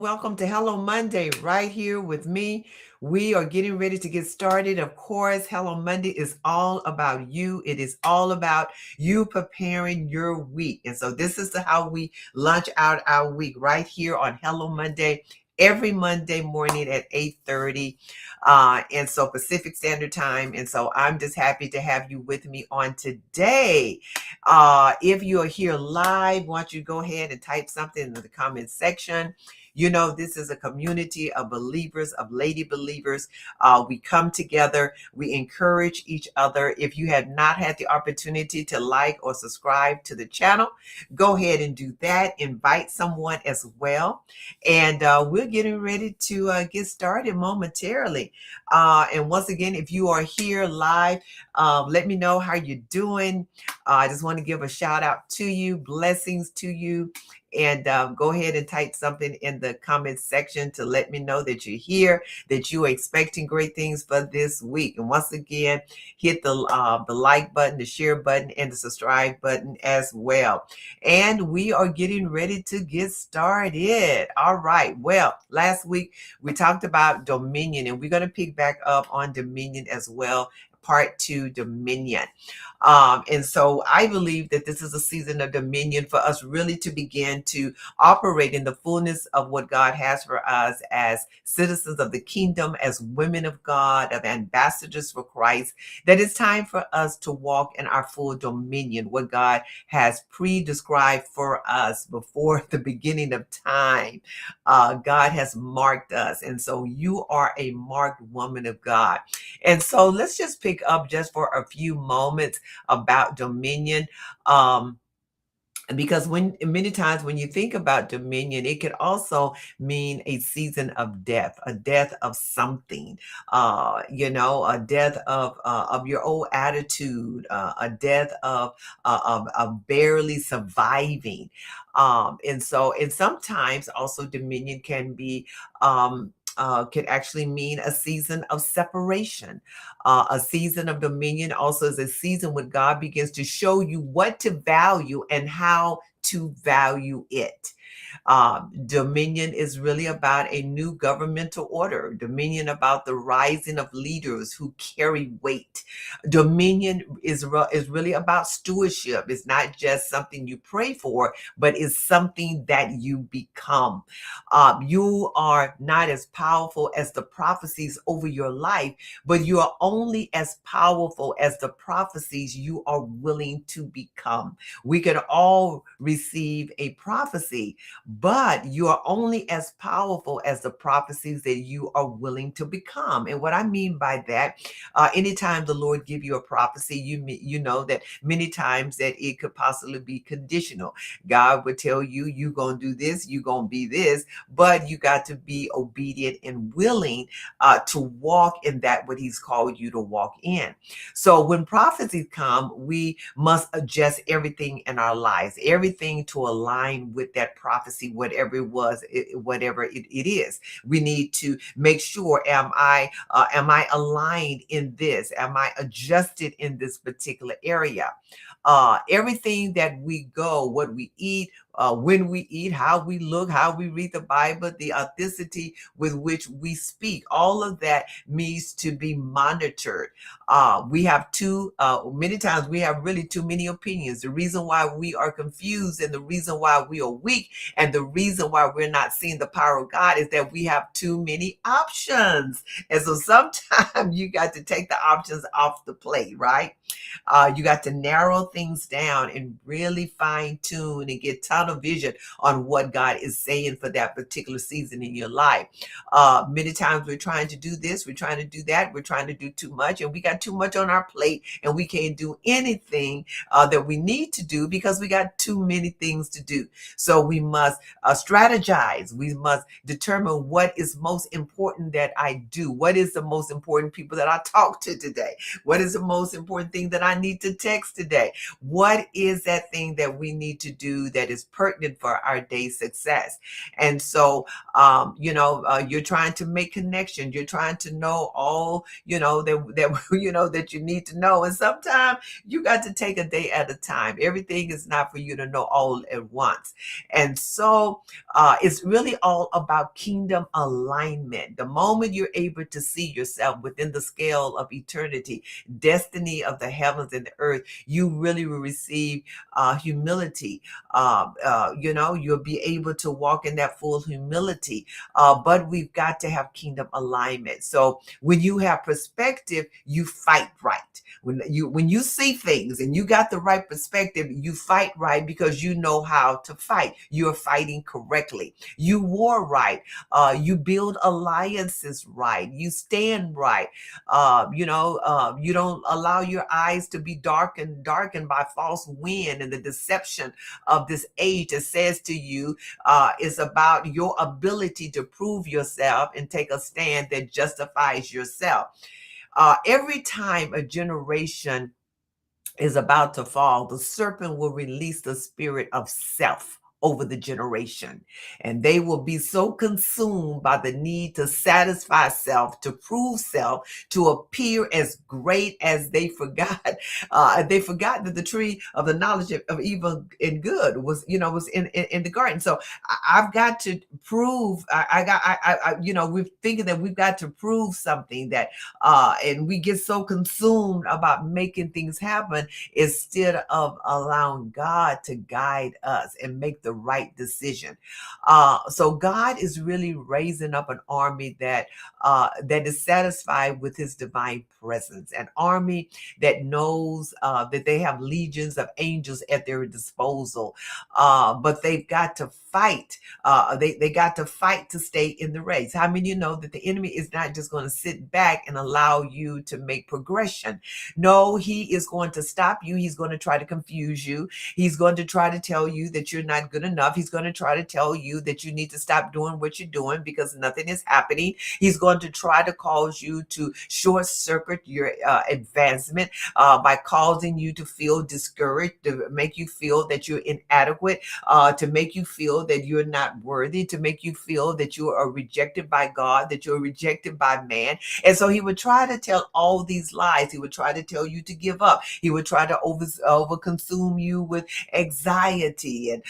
Welcome to Hello Monday right here with me. We are getting ready to get started. Of course, Hello Monday is all about you. It is all about you preparing your week. And so this is how we launch out our week right here on Hello Monday. Every Monday morning at 8:30, and so Pacific Standard Time. And so I'm just happy to have you with me on today. If you are here live, why don't you go ahead and type something in the comment section. You know, this is a community of believers, of lady believers. We come together, we encourage each other. If you have not had the opportunity to like or subscribe to the channel, go ahead and do that. Invite someone as well. And we're getting ready to get started momentarily. And once again, if you are here live, let me know how you're doing. I just want to give a shout out to you, blessings to you. And go ahead and type something in the comments section to let me know that you're here, that you are expecting great things for this week. And once again, hit the like button, the share button, and the subscribe button as well. And we are getting ready to get started. All right. Well, last week we talked about dominion, and we're going to pick back up on dominion as well. Part 2, dominion. And so I believe that this is a season of dominion for us really to begin to operate in the fullness of what God has for us as citizens of the kingdom, as women of God, of ambassadors for Christ, that it's time for us to walk in our full dominion, what God has pre-described for us before the beginning of time. God has marked us. And so you are a marked woman of God. And so let's just pick up just for a few moments about dominion. Because when many times when you think about dominion, it could also mean a season of death, a death of something, a death of your old attitude, a death of barely surviving. And sometimes also dominion can be can actually mean a season of separation. A season of dominion also is a season when God begins to show you what to value and how to value it. Dominion is really about a new governmental order. Dominion about the rising of leaders who carry weight. Dominion is really about stewardship. It's not just something you pray for, but it's something that you become. You are not as powerful as the prophecies over your life, but you are only as powerful as the prophecies you are willing to become. We can all receive a prophecy, but you are only as powerful as the prophecies that you are willing to become. And what I mean by that, anytime the Lord give you a prophecy, you know that many times that it could possibly be conditional. God would tell you, you're going to do this, you're going to be this, but you got to be obedient and willing to walk in that what he's called you to walk in. So when prophecies come, we must adjust everything in our lives, everything to align with that prophecy, whatever it was, whatever it is. We need to make sure, am I aligned in this? Am I adjusted in this particular area? Everything that we go, what we eat, when we eat, how we look, how we read the Bible, the authenticity with which we speak, all of that needs to be monitored. We have many times we have really too many opinions. The reason why we are confused and the reason why we are weak and the reason why we're not seeing the power of God is that we have too many options. And so sometimes you got to take the options off the plate, right? You got to narrow things down and really fine tune and get tunnel vision on what God is saying for that particular season in your life. Many times we're trying to do this, we're trying to do that, we're trying to do too much, and we got too much on our plate, and we can't do anything that we need to do because we got too many things to do. So we must strategize. We must determine what is most important that I do. What is the most important people that I talk to today? What is the most important thing something that I need to text today? What is that thing that we need to do that is pertinent for our day's success? And so, you're trying to make connections. You're trying to know all, that that you need to know. And sometimes you got to take a day at a time. Everything is not for you to know all at once. And so, it's really all about kingdom alignment. The moment you're able to see yourself within the scale of eternity, destiny of the heavens and the earth, you really will receive humility. You'll be able to walk in that full humility. But we've got to have kingdom alignment. So when you have perspective, you fight right. When you see things and you got the right perspective, you fight right because you know how to fight. You're fighting correctly. You war right. You build alliances right. You stand right. You don't allow your eyes to be darkened by false wind and the deception of this age that says to you is about your ability to prove yourself and take a stand that justifies yourself. Every time a generation is about to fall, the serpent will release the spirit of self over the generation. And they will be so consumed by the need to satisfy self, to prove self, to appear as great as they forgot. They forgot that the tree of the knowledge of evil and good was in the garden. So I've got to prove. We're thinking that we've got to prove something that, and we get so consumed about making things happen instead of allowing God to guide us and make the right decision. So God is really raising up an army that is satisfied with his divine presence, an army that knows that they have legions of angels at their disposal, but they've got to fight. They got to fight to stay in the race. How many of you know that the enemy is not just going to sit back and allow you to make progression? No, he is going to stop you. He's going to try to confuse you. He's going to try to tell you that you're not good enough. He's going to try to tell you that you need to stop doing what you're doing because nothing is happening. He's going to try to cause you to short circuit your advancement by causing you to feel discouraged, to make you feel that you're inadequate, to make you feel that you're not worthy, to make you feel that you are rejected by God, that you're rejected by man. And so he would try to tell all these lies. He would try to tell you to give up. He would try to over consume you with anxiety and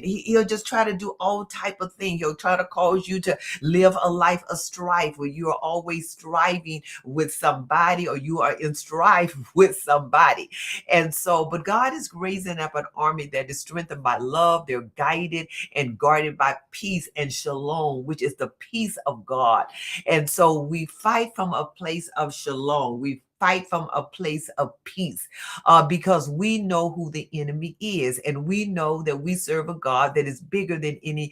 he'll just try to do all type of things. He'll try to cause you to live a life of strife where you are always striving with somebody or you are in strife with somebody. And so, but God is raising up an army that is strengthened by love. They're guided and guarded by peace and shalom, which is the peace of God. And so we fight from a place of shalom. We fight from a place of peace because we know who the enemy is, and we know that we serve a God that is bigger than any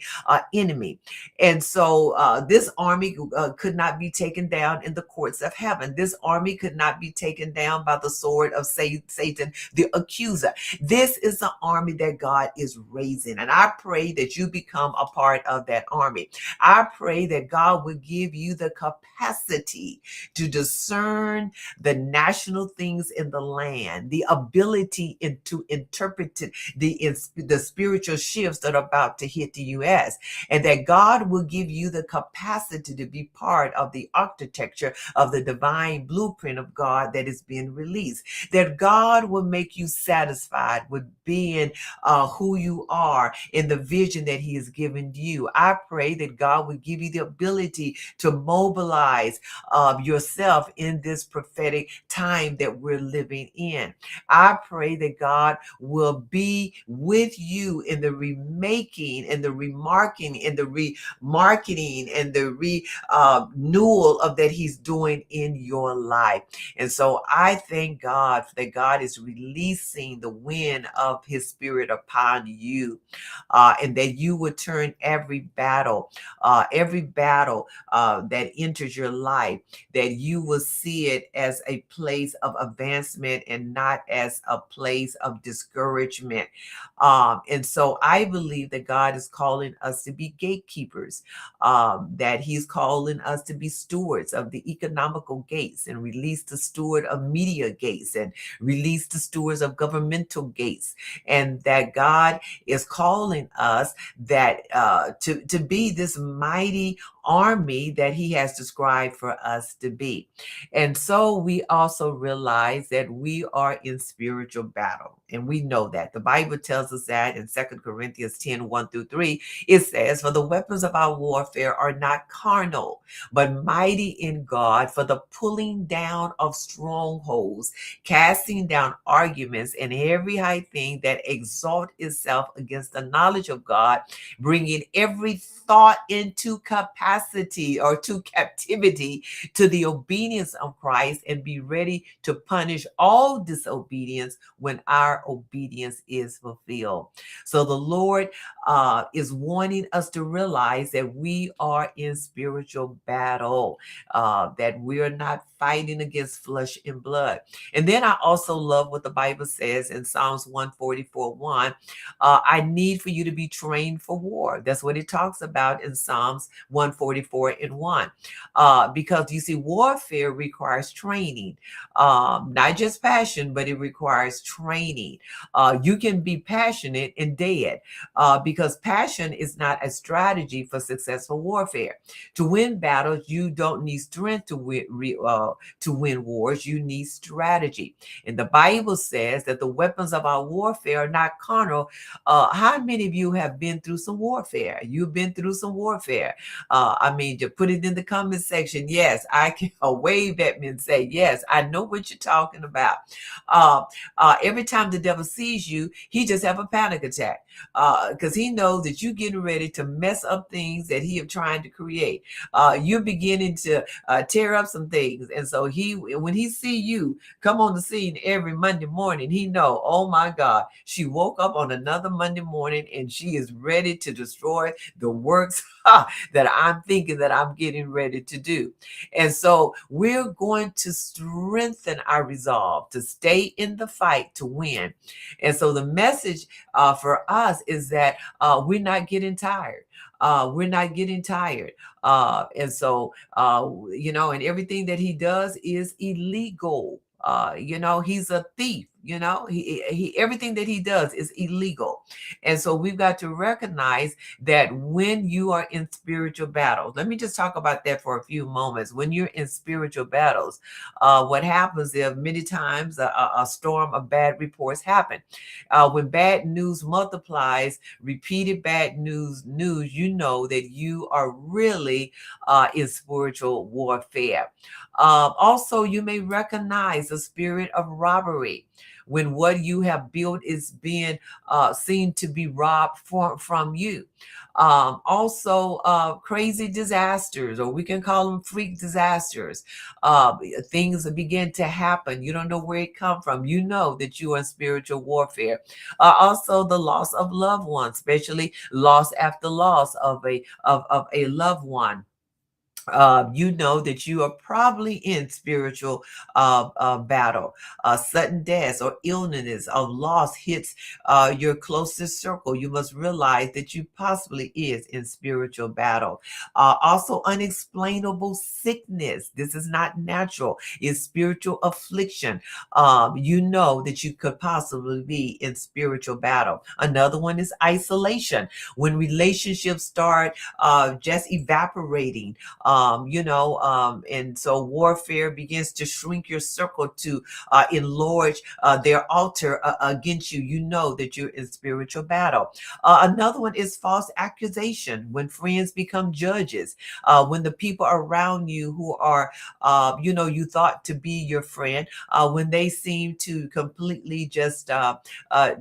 enemy. And so this army could not be taken down in the courts of heaven. This army could not be taken down by the sword of Satan, the accuser. This is the army that God is raising. And I pray that you become a part of that army. I pray that God will give you the capacity to discern the national things in the land, the ability to interpret the spiritual shifts that are about to hit the U.S., and that God will give you the capacity to be part of the architecture of the divine blueprint of God that is being released, that God will make you satisfied with being who you are in the vision that he has given you. I pray that God will give you the ability to mobilize yourself in this prophetic time that we're living in. I pray that God will be with you in the remaking and the remarking and the remarketing and the renewal of that he's doing in your life. And so I thank God that God is releasing the wind of his spirit upon you, and that you would turn every battle that enters your life, that you will see it as a a place of advancement and not as a place of discouragement. And so I believe that God is calling us to be gatekeepers, that He's calling us to be stewards of the economical gates, and release the steward of media gates, and release the stewards of governmental gates, and that God is calling us that to be this mighty army that He has described for us to be. And so we also realize that we are in spiritual battle. And we know that. The Bible tells us that in 2 Corinthians 10, 1-3, it says, "For the weapons of our warfare are not carnal, but mighty in God for the pulling down of strongholds, casting down arguments and every high thing that exalt itself against the knowledge of God, bringing every thought into capacity or to captivity to the obedience of Christ, and be ready to punish all disobedience when our obedience is fulfilled." So the Lord is wanting us to realize that we are in spiritual battle, that we're not fighting against flesh and blood. And then I also love what the Bible says in Psalms 144:1. I need for you to be trained for war. That's what it talks about in Psalms 144:1. Because you see, warfare requires training, not just passion, but it requires training. You can be passionate and dead, because passion is not a strategy for successful warfare. To win battles, you don't need strength to win wars. You need strategy. And the Bible says that the weapons of our warfare are not carnal. How many of you have been through some warfare? You've been through some warfare. I mean, to put it in the comment section. Yes, I can wave at me and say, yes, I know what you're talking about. Every time the devil sees you, he just have a panic attack, because he knows that you're getting ready to mess up things that he have trying to create. You're beginning to tear up some things. And so when he see you come on the scene every Monday morning, he know, oh my God, she woke up on another Monday morning and she is ready to destroy the works that I'm thinking that I'm getting ready to do. And so we're going to strengthen our resolve to stay in the fight to win. And so the message for us is that we're not getting tired. We're not getting tired. And so, and everything that he does is illegal. He's a thief. He everything that he does is illegal. And so we've got to recognize that when you are in spiritual battles, let me just talk about that for a few moments. When you're in spiritual battles, what happens is many times a storm of bad reports happen. When bad news multiplies, repeated bad news, you know that you are really in spiritual warfare. Also, you may recognize the spirit of robbery when what you have built is being seen to be robbed from you. Also, crazy disasters, or we can call them freak disasters. Things that begin to happen. You don't know where it come from. You know that you are in spiritual warfare. Also, the loss of loved ones, especially loss after loss of a loved one. You know that you are probably in spiritual battle. Sudden deaths or illness or loss hits your closest circle. You must realize that you possibly is in spiritual battle. Also, unexplainable sickness. This is not natural. It's spiritual affliction. You know that you could possibly be in spiritual battle. Another one is isolation. When relationships start just evaporating, and so warfare begins to shrink your circle to enlarge their altar against you. You know that you're in spiritual battle. Another one is false accusation. When friends become judges, when the people around you who are, you thought to be your friend, when they seem to completely just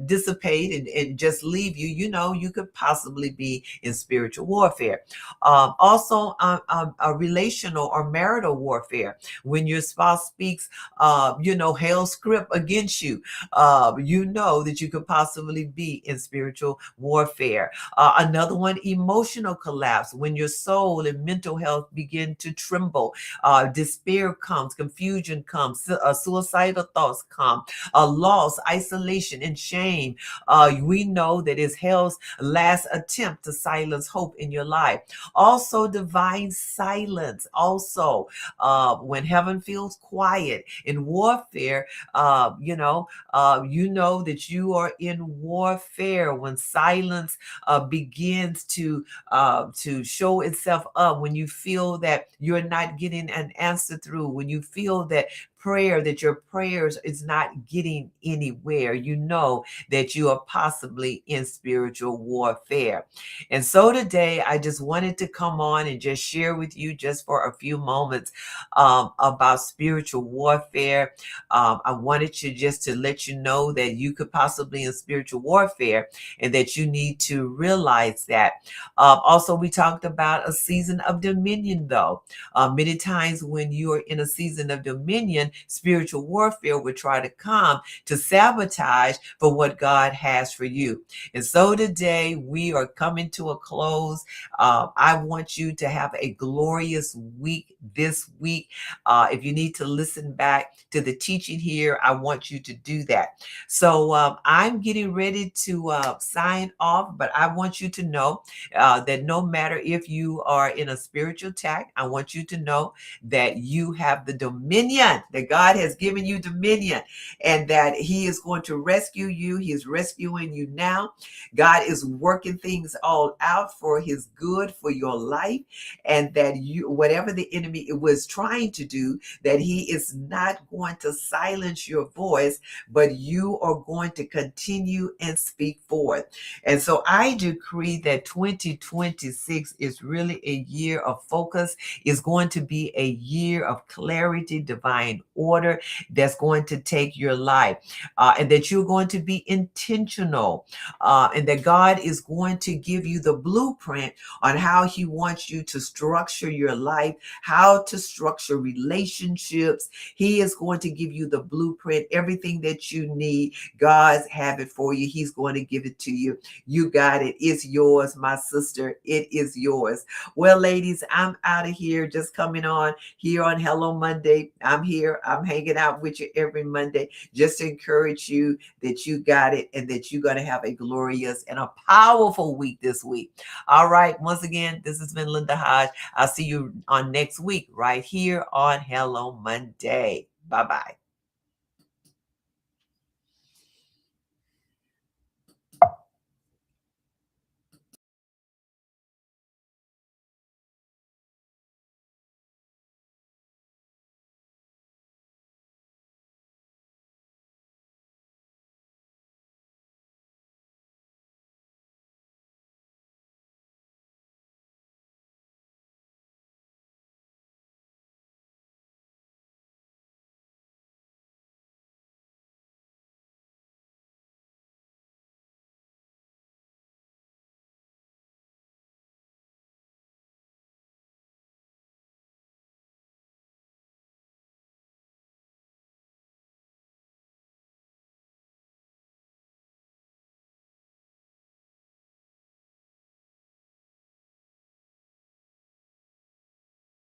dissipate and just leave you, you could possibly be in spiritual warfare. Also, a relational or marital warfare. When your spouse speaks, hell script against you, you know that you could possibly be in spiritual warfare. Another one, emotional collapse, when your soul and mental health begin to tremble. Despair comes, confusion comes, suicidal thoughts come, loss, isolation, and shame. We know that it's hell's last attempt to silence hope in your life. Also, divine silence. Also, when heaven feels quiet in warfare, you know that you are in warfare when silence begins to show itself up, when you feel that you're not getting an answer through, when you feel that your prayers is not getting anywhere, you know that you are possibly in spiritual warfare. And so today I just wanted to come on and just share with you just for a few moments about spiritual warfare. I wanted to let you know that you could possibly in spiritual warfare and that you need to realize that. Also, we talked about a season of dominion, though. Many times when you are in a season of dominion, spiritual warfare would try to come to sabotage for what God has for you. And so today we are coming to a close. I want you to have a glorious week this week. If you need to listen back to the teaching here, I want you to do that. So I'm getting ready to sign off, but I want you to know that no matter if you are in a spiritual attack, I want you to know that you have the dominion, that God has given you dominion, and that He is going to rescue you. He is rescuing you now. God is working things all out for His good, for your life, and that you, whatever the enemy was trying to do, that he is not going to silence your voice, but you are going to continue and speak forth. And so I decree that 2026 is really a year of focus, is going to be a year of clarity, divine order that's going to take your life, and that you're going to be intentional, and that God is going to give you the blueprint on how He wants you to structure your life, how to structure relationships. He is going to give you the blueprint, everything that you need. God's have it for you. He's going to give it to you. You got it. It's yours, my sister. It is yours. Well, ladies, I'm out of here. Just coming on here on Hello Monday. I'm here. I'm hanging out with you every Monday just to encourage you that you got it and that you're going to have a glorious and a powerful week this week. All right. Once again, this has been Linda Hodge. I'll see you on next week right here on Hello Monday. Bye-bye.